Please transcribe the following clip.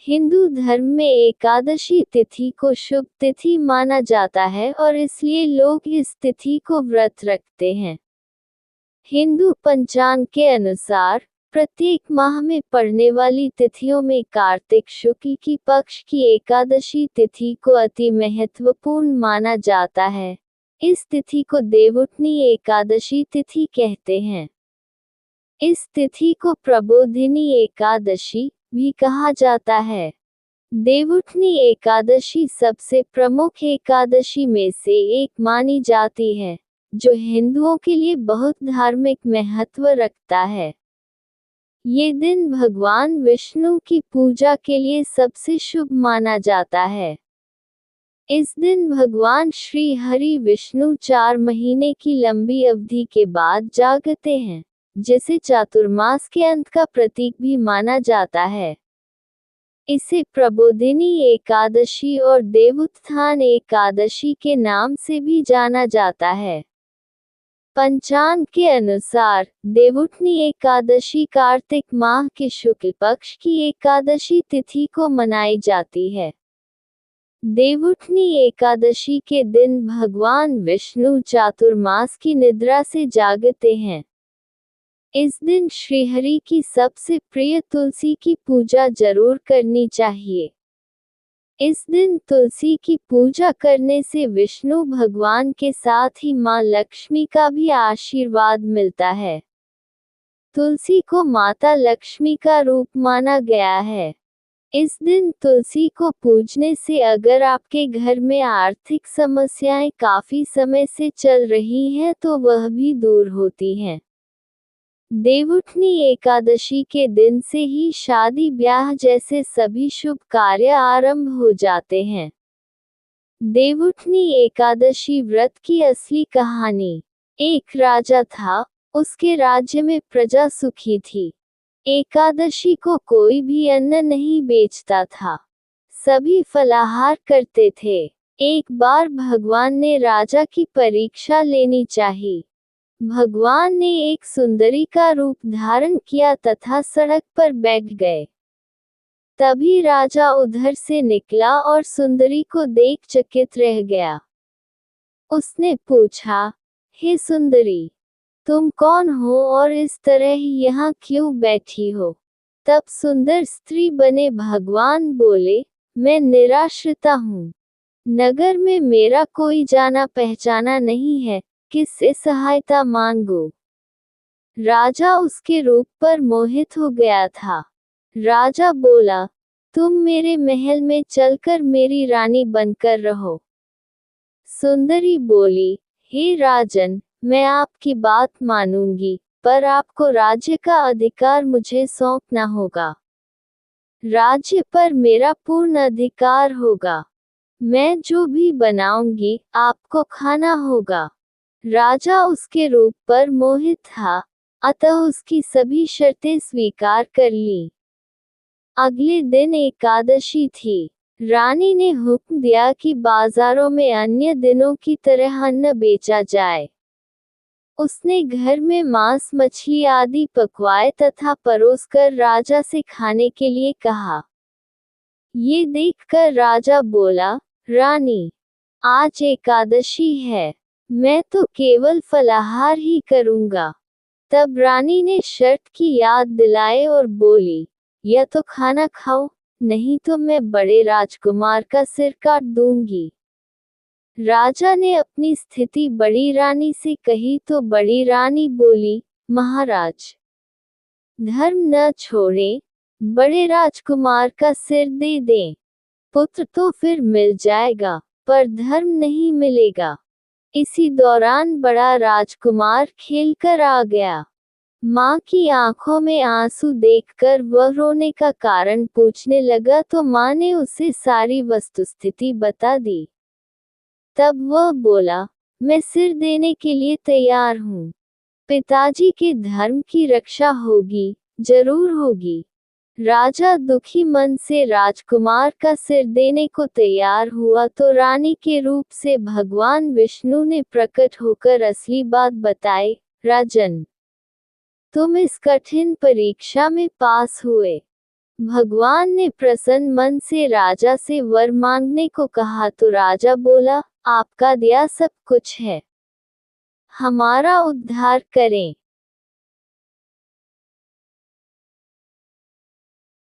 हिंदू धर्म में एकादशी तिथि को शुभ तिथि माना जाता है और इसलिए लोग इस तिथि को व्रत रखते हैं। हिंदू पंचांग के अनुसार प्रत्येक माह में पड़ने वाली तिथियों में कार्तिक शुक्ल की पक्ष की एकादशी तिथि को अति महत्वपूर्ण माना जाता है। इस तिथि को देवउठनी एकादशी तिथि कहते हैं। इस तिथि को प्रबोधिनी एकादशी भी कहा जाता है। देवउठनी एकादशी सबसे प्रमुख एकादशी में से एक मानी जाती है, जो हिंदुओं के लिए बहुत धार्मिक महत्व रखता है। ये दिन भगवान विष्णु की पूजा के लिए सबसे शुभ माना जाता है। इस दिन भगवान श्री हरि विष्णु 4 महीने की लंबी अवधि के बाद जागते हैं, जिसे चातुर्मास के अंत का प्रतीक भी माना जाता है। इसे प्रबोधिनी एकादशी और देवोत्थान एकादशी के नाम से भी जाना जाता है। पंचांग के अनुसार देवउठनी एकादशी कार्तिक माह के शुक्ल पक्ष की एकादशी तिथि को मनाई जाती है। देवउठनी एकादशी के दिन भगवान विष्णु चातुर्मास की निद्रा से जागते हैं। इस दिन श्रीहरि की सबसे प्रिय तुलसी की पूजा जरूर करनी चाहिए। इस दिन तुलसी की पूजा करने से विष्णु भगवान के साथ ही मां लक्ष्मी का भी आशीर्वाद मिलता है। तुलसी को माता लक्ष्मी का रूप माना गया है। इस दिन तुलसी को पूजने से अगर आपके घर में आर्थिक समस्याएं काफी समय से चल रही हैं तो वह भी दूर होती हैं। देवउठनी एकादशी के दिन से ही शादी ब्याह जैसे सभी शुभ कार्य आरंभ हो जाते हैं। देवउठनी एकादशी व्रत की असली कहानी। एक राजा था, उसके राज्य में प्रजा सुखी थी। एकादशी को कोई भी अन्न नहीं बेचता था, सभी फलाहार करते थे। एक बार भगवान ने राजा की परीक्षा लेनी चाहिए। भगवान ने एक सुंदरी का रूप धारण किया तथा सड़क पर बैठ गए। तभी राजा उधर से निकला और सुंदरी को देख चकित रह गया। उसने पूछा, हे सुंदरी, तुम कौन हो और इस तरह यहाँ क्यों बैठी हो? तब सुंदर स्त्री बने भगवान बोले, मैं निराश्रिता हूँ। नगर में मेरा कोई जाना पहचाना नहीं है, किससे सहायता मांगूं? राजा उसके रूप पर मोहित हो गया था। राजा बोला, तुम मेरे महल में चलकर मेरी रानी बनकर रहो। सुंदरी बोली, हे राजन, मैं आपकी बात मानूंगी, पर आपको राज्य का अधिकार मुझे सौंपना होगा। राज्य पर मेरा पूर्ण अधिकार होगा। मैं जो भी बनाऊंगी, आपको खाना होगा। राजा उसके रूप पर मोहित था, अतः उसकी सभी शर्तें स्वीकार कर ली। अगले दिन एकादशी थी। रानी ने हुक्म दिया कि बाजारों में अन्य दिनों की तरह अन्न बेचा जाए। उसने घर में मांस मछली आदि पकवाए तथा परोसकर राजा से खाने के लिए कहा। ये देखकर राजा बोला, रानी, आज एकादशी है, मैं तो केवल फलाहार ही करूंगा। तब रानी ने शर्त की याद दिलाए और बोली, या तो खाना खाओ, नहीं तो मैं बड़े राजकुमार का सिर काट दूंगी। राजा ने अपनी स्थिति बड़ी रानी से कही तो बड़ी रानी बोली, महाराज, धर्म न छोड़ें, बड़े राजकुमार का सिर दे दें। पुत्र तो फिर मिल जाएगा, पर धर्म नहीं मिलेगा। इसी दौरान बड़ा राजकुमार खेलकर आ गया। माँ की आंखों में आंसू देखकर वह रोने का कारण पूछने लगा तो माँ ने उसे सारी वस्तुस्थिति बता दी। तब वह बोला, मैं सिर देने के लिए तैयार हूँ। पिताजी के धर्म की रक्षा होगी, जरूर होगी। राजा दुखी मन से राजकुमार का सिर देने को तैयार हुआ तो रानी के रूप से भगवान विष्णु ने प्रकट होकर असली बात बताई, राजन, तुम इस कठिन परीक्षा में पास हुए। भगवान ने प्रसन्न मन से राजा से वर मांगने को कहा तो राजा बोला, आपका दिया सब कुछ है, हमारा उद्धार करें।